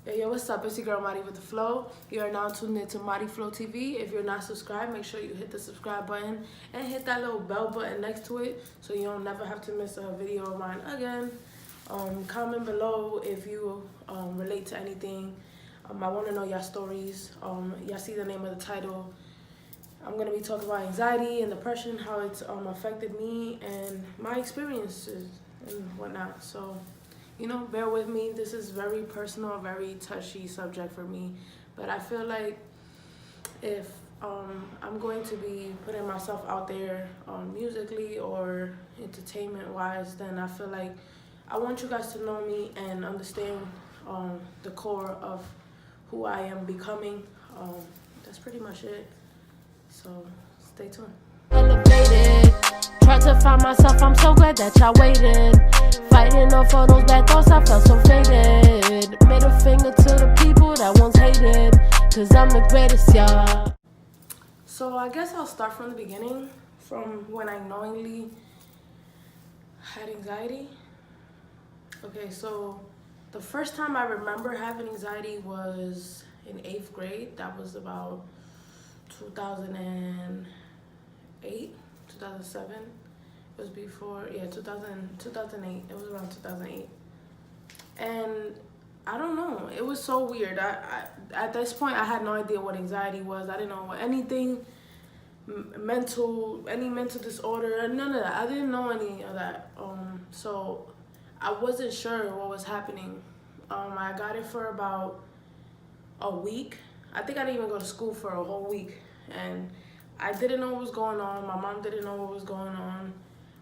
Hey, yo, what's up? It's your girl Mari with the Flow. You are now tuned into Mari Flow TV. If you're not subscribed, make sure you hit the subscribe button and hit that little bell button next to it so you don't never have to miss a video of mine again. Comment below if you relate to anything. I want to know your stories. Y'all see the name of the title. I'm going to be talking about anxiety and depression, how it's affected me and my experiences and whatnot. So, bear with me. This is very personal, very touchy subject for me. But I feel like if I'm going to be putting myself out there musically or entertainment-wise, then I feel like I want you guys to know me and understand the core of who I am becoming. That's pretty much it. So stay tuned. Elevated, tried to find myself, I'm so glad that y'all waited. Fighting off all those bad thoughts, I felt so faded. Middle finger to the people that once hated, cause I'm the greatest, y'all. So I guess I'll start from the beginning, from when I knowingly had anxiety. Okay, so the first time I remember having anxiety was in 8th grade. That was about 2008, 2007. It was before, 2008. It was around 2008. And I don't know. It was so weird. I at this point, I had no idea what anxiety was. I didn't know what anything any mental disorder, none of that. I didn't know any of that. So I wasn't sure what was happening. I got it for about a week. I think I didn't even go to school for a whole week. And I didn't know what was going on. My mom didn't know what was going on.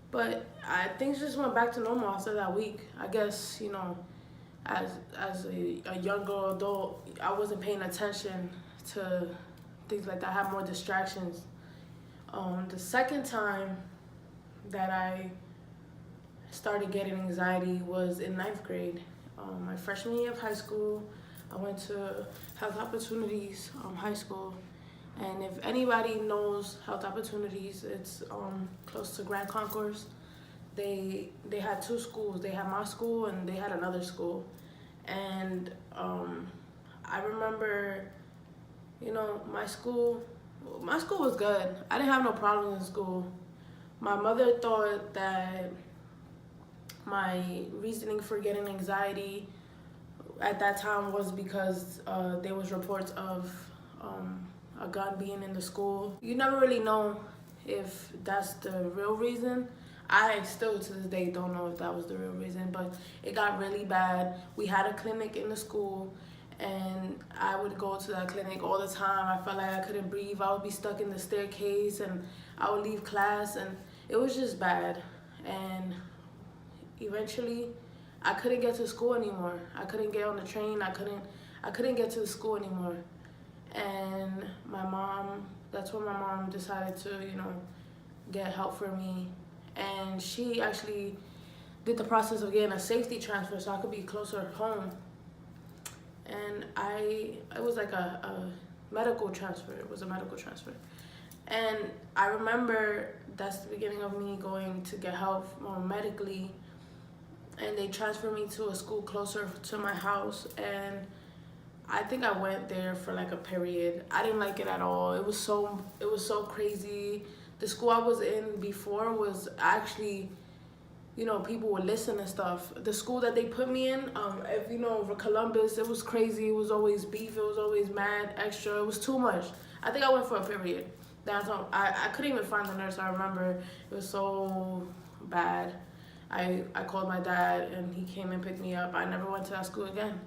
But things just went back to normal after that week. I guess, as a younger adult, I wasn't paying attention to things like that. I had more distractions. The second time that I started getting anxiety was in 9th grade. My freshman year of high school, I went to Health Opportunities High School. And if anybody knows Health Opportunities, it's close to Grand Concourse. They had two schools. They had my school and they had another school. And I remember, my school was good. I didn't have no problems in school. My mother thought that my reasoning for getting anxiety at that time was because there was reports of a gun being in the school. You never really know if that's the real reason. I still to this day don't know if that was the real reason, but it got really bad. We had a clinic in the school and I would go to that clinic all the time. I felt like I couldn't breathe. I would be stuck in the staircase and I would leave class and it was just bad. And eventually I couldn't get to school anymore. I couldn't get on the train. I couldn't get to the school anymore. And that's when my mom decided to, get help for me. And she actually did the process of getting a safety transfer so I could be closer home. And it was like a medical transfer. It was a medical transfer. And I remember that's the beginning of me going to get help medically. And they transferred me to a school closer to my house. And I think I went there for like a period. I didn't like it at all. It was so crazy. The school I was in before was actually, people would listen and stuff. The school that they put me in, over Columbus, it was crazy. It was always beef. It was always mad, extra. It was too much. I think I went for a period. That's all. I couldn't even find the nurse. I remember it was so bad. I called my dad and he came and picked me up. I never went to that school again.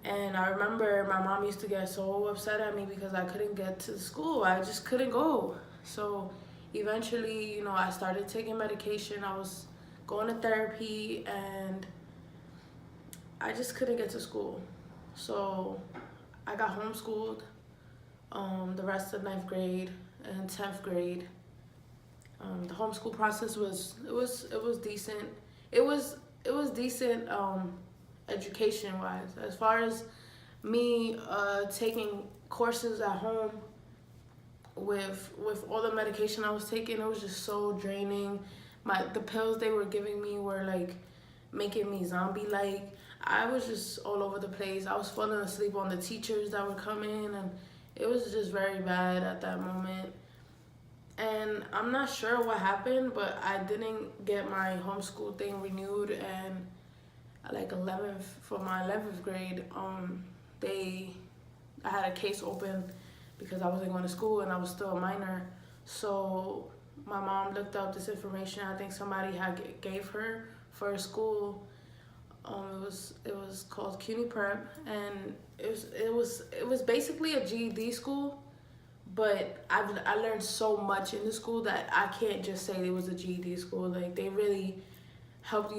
And I remember my mom used to get so upset at me because I couldn't get to school. I just couldn't go. So eventually, I started taking medication. I was going to therapy and I just couldn't get to school. So I got homeschooled the rest of 9th grade and 10th grade. The homeschool process was decent. It was decent education wise. As far as me taking courses at home with all the medication I was taking, it was just so draining. The pills they were giving me were like making me zombie like. I was just all over the place. I was falling asleep on the teachers that would come in, and it was just very bad at that moment. And I'm not sure what happened, but I didn't get my homeschool thing renewed, and like 11th for my 11th grade, I had a case open because I wasn't going to school and I was still a minor. So my mom looked up this information. I think somebody had gave her for a school. It was called CUNY Prep, and it was basically a GED school. But I learned so much in the school that I can't just say it was a GED school. Like, they really helped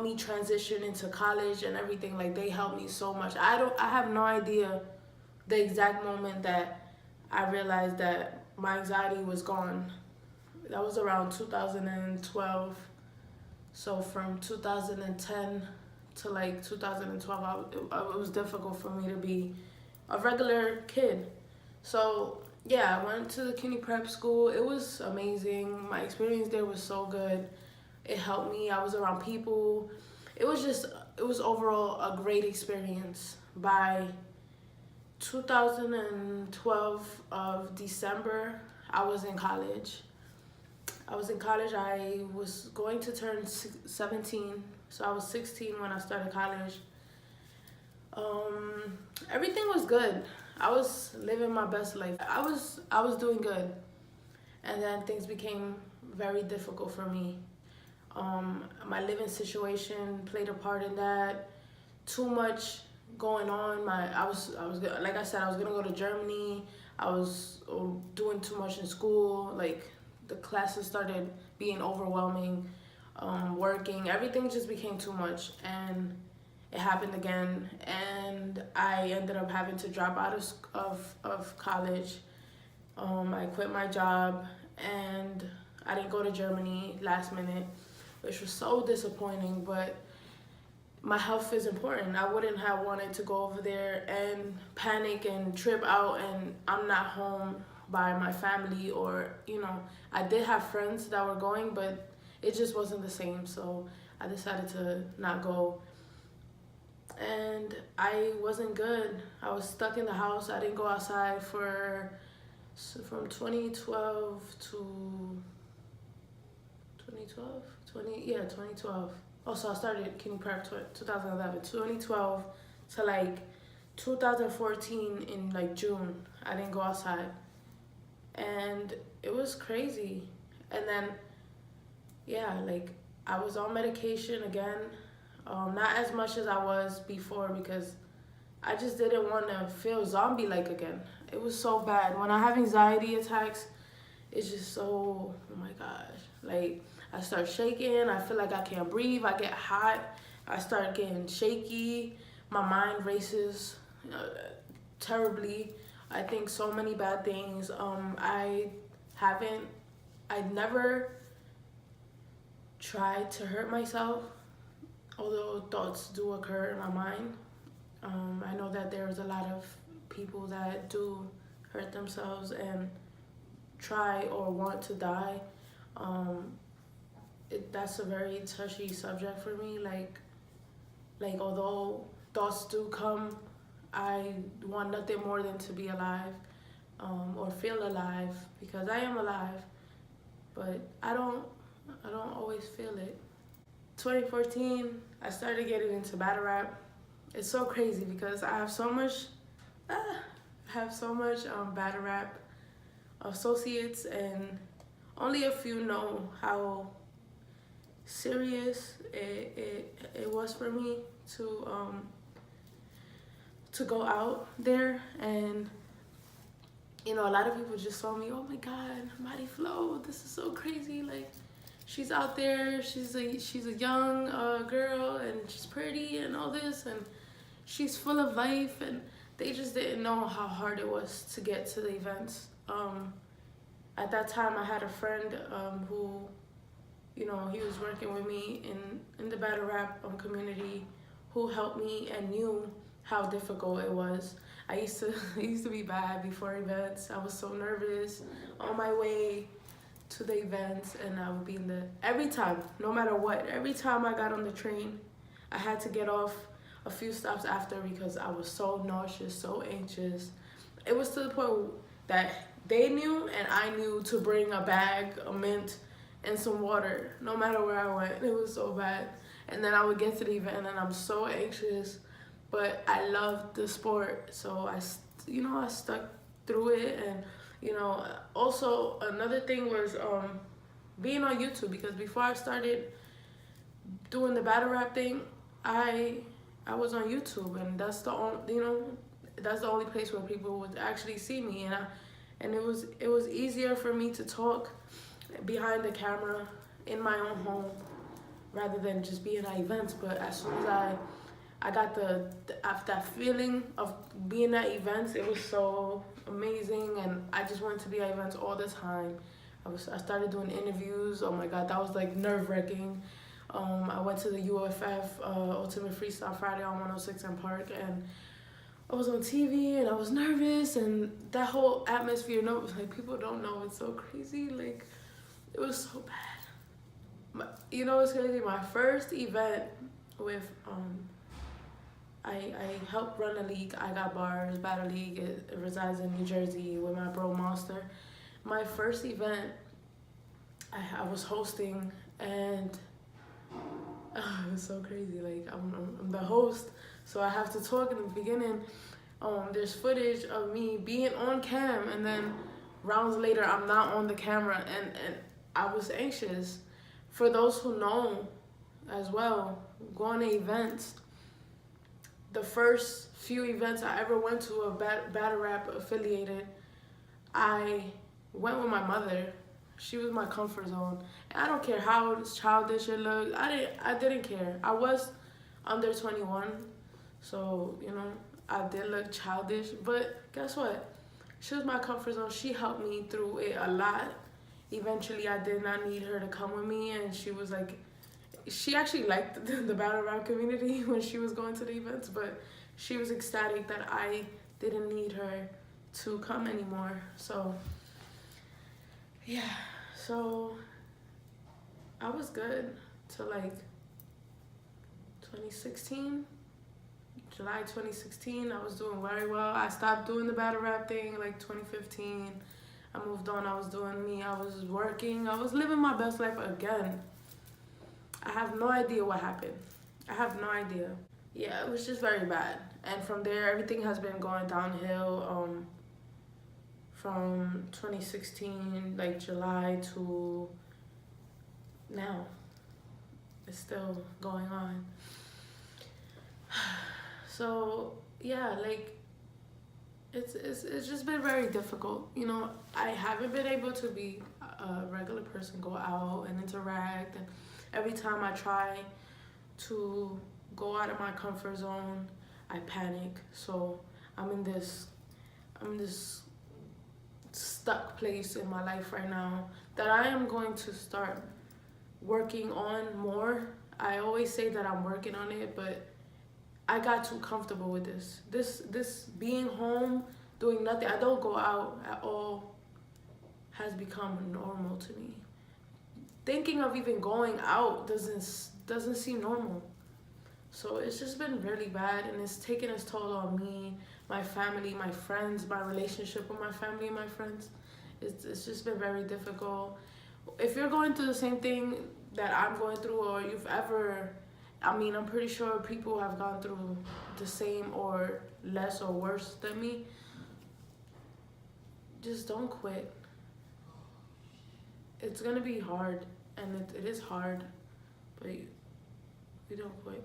me transition into college and everything. Like, they helped me so much. I have no idea the exact moment that I realized that my anxiety was gone. That was around 2012. So from 2010 to like 2012, it was difficult for me to be a regular kid. So yeah, I went to the CUNY Prep school. It was amazing. My experience there was so good. It helped me. I was around people. It was overall a great experience. By 2012 of December, I was in college. I was going to turn 17, so I was 16 when I started college. Everything was good. I was living my best life. I was doing good, and then things became very difficult for me. My living situation played a part in that. Too much going on. I was like I said, I was gonna go to Germany. I was doing too much in school. Like, the classes started being overwhelming. Working, everything just became too much, and it happened again, and I ended up having to drop out of college. I quit my job, and I didn't go to Germany last minute, which was so disappointing, but my health is important. I wouldn't have wanted to go over there and panic and trip out, and I'm not home by my family, or, I did have friends that were going, but it just wasn't the same, so I decided to not go. And I wasn't good. I was stuck in the house. I didn't go outside from 2012 to 2012. Also, I started CUNY Prep 2011. 2012 to like 2014 in like June, I didn't go outside. And it was crazy. And then, yeah, like, I was on medication again. Not as much as I was before, because I just didn't want to feel zombie-like again. It was so bad. When I have anxiety attacks, it's just so, oh my gosh. Like, I start shaking. I feel like I can't breathe. I get hot. I start getting shaky. My mind races terribly. I think so many bad things. I never tried to hurt myself, although thoughts do occur in my mind. I know that there's a lot of people that do hurt themselves and try or want to die. That's a very touchy subject for me. Like although thoughts do come, I want nothing more than to be alive, or feel alive, because I am alive, but I don't always feel it. 2014, I started getting into battle rap. It's so crazy because I have so much battle rap associates, and only a few know how serious it was for me to go out there. And a lot of people just told me, oh my God, Mighty Flow, this is so crazy. Like, she's out there, she's a young girl, and she's pretty and all this, and she's full of life. And they just didn't know how hard it was to get to the events. At that time, I had a friend who, he was working with me in the battle rap community, who helped me and knew how difficult it was. I used to be bad before events. I was so nervous on my way to the events, and I would be every time, no matter what, every time I got on the train, I had to get off a few stops after because I was so nauseous, so anxious. It was to the point that they knew and I knew to bring a bag, a mint, and some water, no matter where I went. It was so bad. And then I would get to the event and I'm so anxious, but I loved the sport. So I stuck through it. And, also another thing was being on YouTube, because before I started doing the battle rap thing, I was on YouTube, and that's the only place where people would actually see me, and it was easier for me to talk behind the camera in my own home rather than just being at events. But as soon as I got that feeling of being at events, it was so amazing, and I just wanted to be at events all the time. I started doing interviews. Oh my God, that was like nerve-wracking. I went to the UFF Ultimate Freestyle Friday on 106 and Park, and I was on TV and I was nervous, and that whole atmosphere, like, people don't know, it's so crazy. Like, it was so bad. It's crazy. My first event with I helped run a league. I Got Bars Battle League. It resides in New Jersey with my bro Monster. My first event, I was hosting, and it was so crazy. Like, I'm the host, so I have to talk in the beginning. There's footage of me being on cam, and then rounds later I'm not on the camera, and I was anxious. For those who know as well, going to events, the first few events I ever went to a battle rap affiliated, I went with my mother. She was my comfort zone. And I don't care how childish it looked. I didn't care. I was under 21, so, I did look childish. But guess what? She was my comfort zone. She helped me through it a lot. Eventually, I did not need her to come with me, and she was like, she actually liked the battle rap community when she was going to the events, but she was ecstatic that I didn't need her to come anymore. So, yeah. So, I was good till like 2016. July 2016, I was doing very well. I stopped doing the battle rap thing like 2015. I moved on. I was doing me. I was working. I was living my best life again. I have no idea what happened. I have no idea. Yeah, it was just very bad. And from there, everything has been going downhill. From 2016, like July to now. It's still going on. So yeah, like, it's just been very difficult. I haven't been able to be a regular person, go out and interact, and every time I try to go out of my comfort zone, I panic. So I'm in this stuck place in my life right now that I am going to start working on more. I always say that I'm working on it, but I got too comfortable with this being home, doing nothing. I don't go out at all has become normal to me. Thinking of even going out doesn't seem normal. So it's just been really bad, and it's taken its toll on me, my family, my friends, my relationship with my family and my friends. It's just been very difficult. If you're going through the same thing that I'm going through, or you've ever, I'm pretty sure people have gone through the same or less or worse than me, just don't quit. It's gonna be hard, and it is hard, but you don't quit.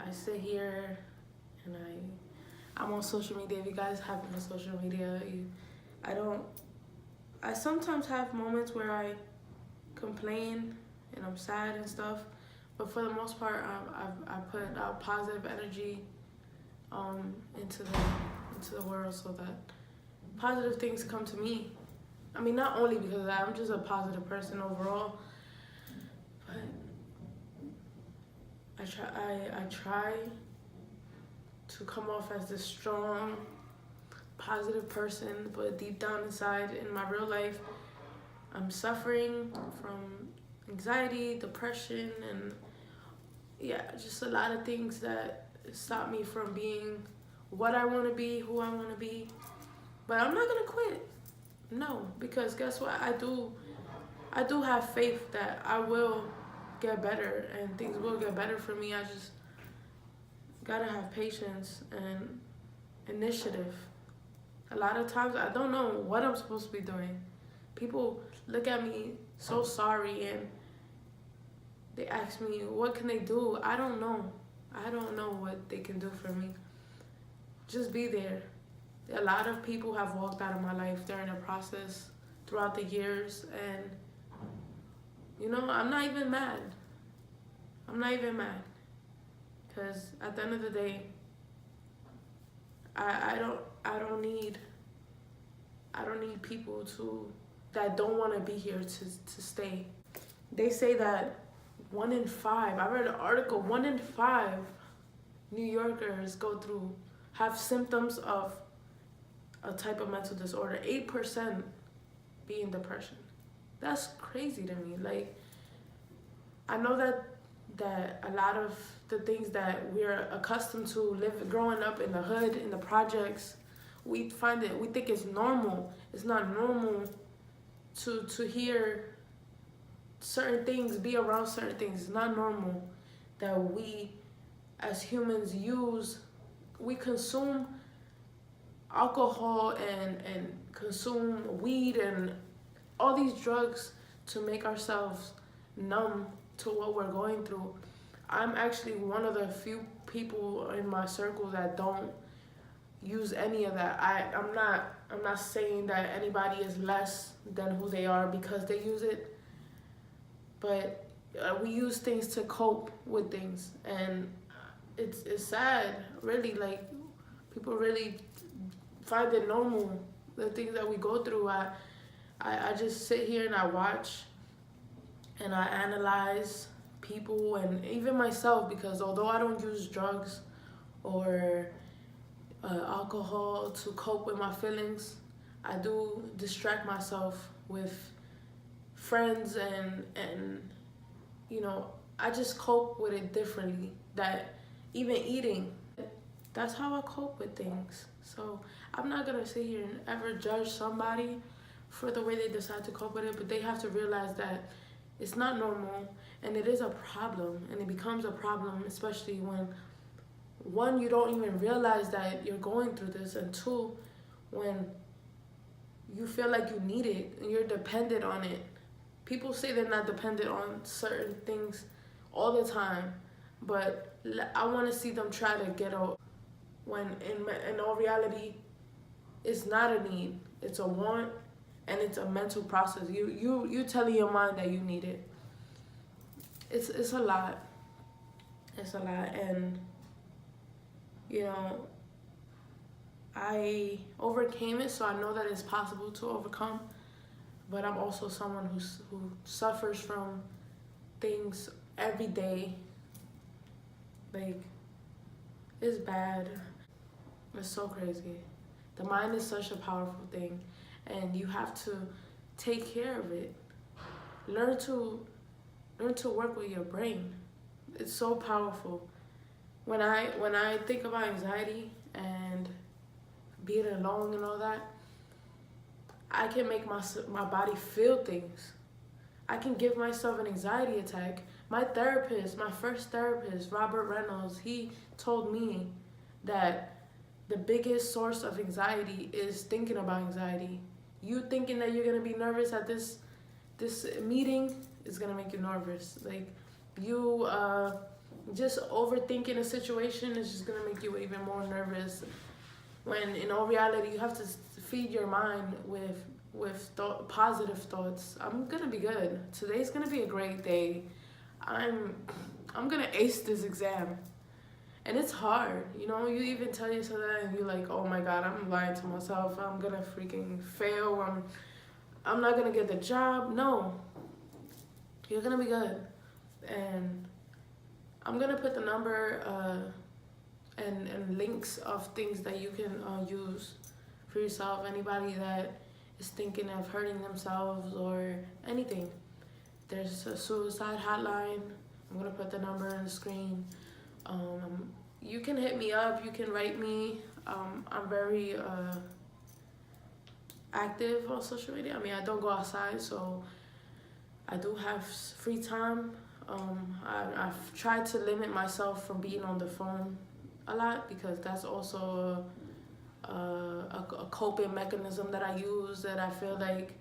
I sit here and I'm on social media. If you guys have me on social media, I sometimes have moments where I complain and I'm sad and stuff, but for the most part, I put out positive energy into the world, so that positive things come to me. Not only because of that, I'm just a positive person overall, but I try to come off as this strong, positive person, but deep down inside in my real life, I'm suffering from anxiety, depression, and yeah, just a lot of things that stop me from being what I want to be, who I want to be. But I'm not gonna quit. No, because guess what? I do have faith that I will get better and things will get better for me. I just gotta have patience and initiative. A lot of times I don't know what I'm supposed to be doing. People look at me so sorry and they ask me what can they do. I don't know. I don't know what they can do for me. Just be there. A lot of people have walked out of my life during the process throughout the years, and you know, I'm not even mad. I'm not even mad. Because at the end of the day, I don't need people that don't want to be here to stay. They say that 1 in 5, I read an article, 1 in 5 New Yorkers have symptoms of a type of mental disorder. 8% being depression. That's crazy to me. Like, I know that a lot of the things that we're accustomed to growing up in the hood, in the projects, we think it's normal. It's not normal to hear certain things, be around certain things. It's not normal that we as humans we consume alcohol and consume weed and all these drugs to make ourselves numb to what we're going through. I'm actually one of the few people in my circle that don't use any of that. I'm not saying that anybody is less than who they are because they use it, but we use things to cope with things, and it's sad, really. Like, people really find it normal, the things that we go through. I just sit here and I watch and I analyze people and even myself, because although I don't use drugs or alcohol to cope with my feelings, I do distract myself with friends and you know, I just cope with it differently. That even eating, that's how I cope with things. So I'm not gonna sit here and ever judge somebody for the way they decide to cope with it, but they have to realize that it's not normal and it is a problem, and it becomes a problem, especially when, one, you don't even realize that you're going through this, and two, when you feel like you need it and you're dependent on it. People say they're not dependent on certain things all the time, but I want to see them try to get out, when in all reality, it's not a need, it's a want, and it's a mental process. You telling your mind that you need it. It's a lot. It's a lot, and you know, I overcame it, so I know that it's possible to overcome. But I'm also someone who suffers from things every day. Like, it's bad. It's so crazy. The mind is such a powerful thing, and you have to take care of it. Learn to work with your brain. It's so powerful. When I think about anxiety and being alone and all that, I can make my body feel things. I can give myself an anxiety attack. My first therapist, Robert Reynolds, he told me that the biggest source of anxiety is thinking about anxiety. You thinking that you're gonna be nervous at this meeting is gonna make you nervous. Like, you just overthinking a situation is just gonna make you even more nervous. When in all reality, you have to feed your mind with positive thoughts. I'm gonna be good. Today's gonna be a great day. I'm gonna ace this exam. And it's hard, you know, you even tell yourself that and you're like, oh my God, I'm lying to myself. I'm gonna freaking fail. I'm not gonna get the job. No, you're gonna be good. And I'm gonna put the number and links of things that you can use for yourself. Anybody that is thinking of hurting themselves or anything, there's a suicide hotline. I'm gonna put the number on the screen. You can hit me up. You can write me. I'm very active on social media. I mean, I don't go outside, so I do have free time. I've tried to limit myself from being on the phone a lot, because that's also a coping mechanism that I use, that I feel like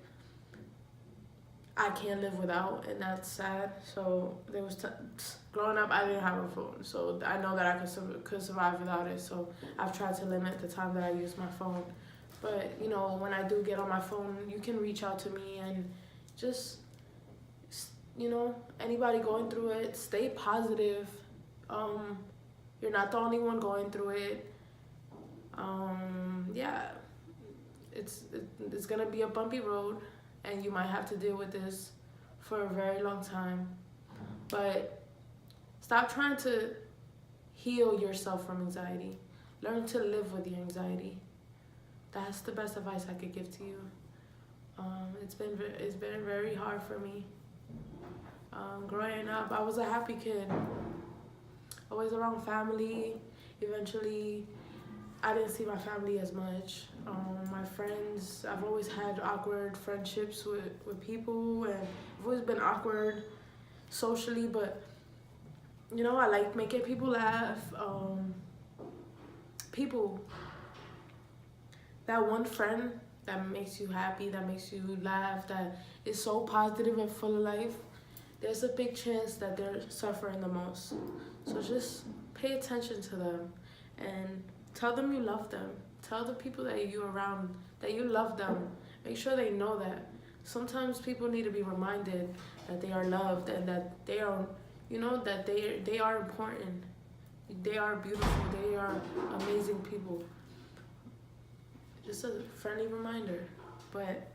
I can't live without, and that's sad. So there was growing up, I didn't have a phone, so I know that I could survive without it. So I've tried to limit the time that I use my phone. But you know, when I do get on my phone, you can reach out to me, and just, you know, anybody going through it, stay positive. You're not the only one going through it. Yeah, it's gonna be a bumpy road, and you might have to deal with this for a very long time. But stop trying to heal yourself from anxiety. Learn to live with your anxiety. That's the best advice I could give to you. It's been very hard for me. Growing up, I was a happy kid, always around family. Eventually, I didn't see my family as much. My friends, I've always had awkward friendships with people, and I've always been awkward socially, but you know, I like making people laugh. That one friend that makes you happy, that makes you laugh, that is so positive and full of life, there's a big chance that they're suffering the most. So just pay attention to them and tell them you love them. Tell the people that you're around that you love them. Make sure they know that. Sometimes people need to be reminded that they are loved, and that they are, you know, that they are important. They are beautiful. They are amazing people. Just a friendly reminder. But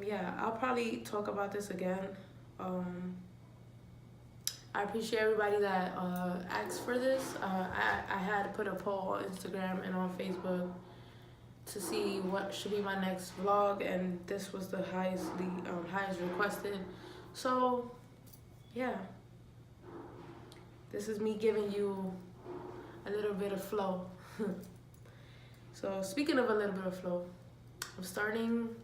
yeah, I'll probably talk about this again. I appreciate everybody that asked for this. I had to put a poll on Instagram and on Facebook to see what should be my next vlog, and this was the highest requested. So yeah, this is me giving you a little bit of flow. So speaking of a little bit of flow, I'm starting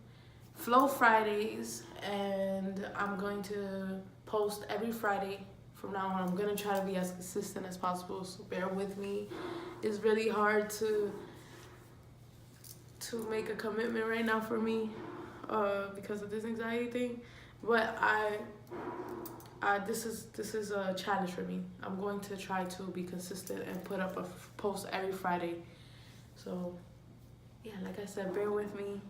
Flow Fridays, and I'm going to post every Friday from now on. I'm gonna try to be as consistent as possible, so bear with me. It's really hard to make a commitment right now for me because of this anxiety thing, but this is a challenge for me. I'm going to try to be consistent and put up a post every Friday. So yeah, like I said, bear with me.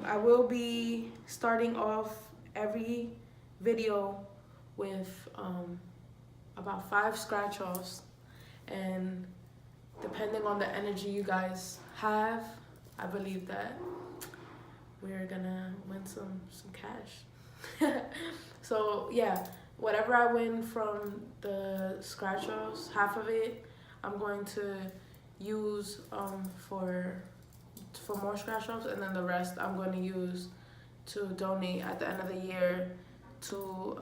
I will be starting off every video with about 5 scratch offs, and depending on the energy you guys have, I believe that we're gonna win some cash. So yeah, whatever I win from the scratch offs, half of it I'm going to use for more scratch offs, and then the rest I'm going to use to donate at the end of the year to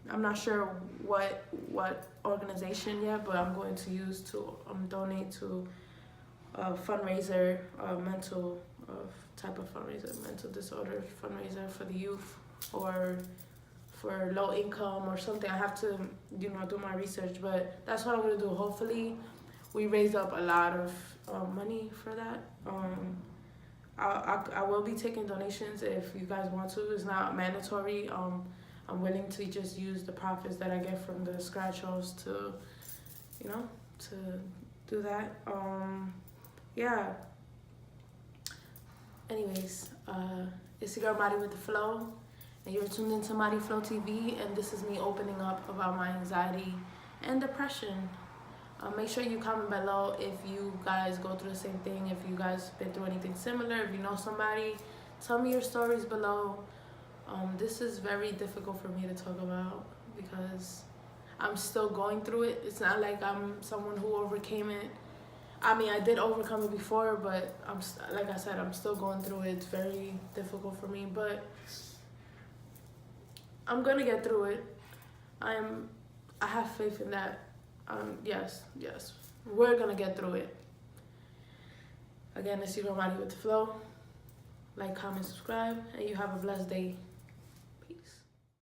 I'm not sure what organization yet, but I'm going to use to donate to a fundraiser, mental type of fundraiser, mental disorder fundraiser for the youth, or for low income or something. I have to, you know, do my research, but that's what I'm gonna do. Hopefully we raise up a lot of money for that. I will be taking donations if you guys want to. It's not mandatory. I'm willing to just use the profits that I get from the scratch offs to, you know, to do that. Yeah. Anyways, it's your girl Mari with the Flow, and you're tuned into Mari Flow TV, and this is me opening up about my anxiety and depression. Make sure you comment below if you guys go through the same thing, if you guys been through anything similar, if you know somebody. Tell me your stories below. This is very difficult for me to talk about because I'm still going through it. It's not like I'm someone who overcame it. I mean, I did overcome it before, but like I said, I'm still going through it. It's very difficult for me, but I'm gonna get through it. I have faith in that. Yes, we're gonna get through it. Again, it's your Mari with the Flow. Like, comment, subscribe, and you have a blessed day. Peace.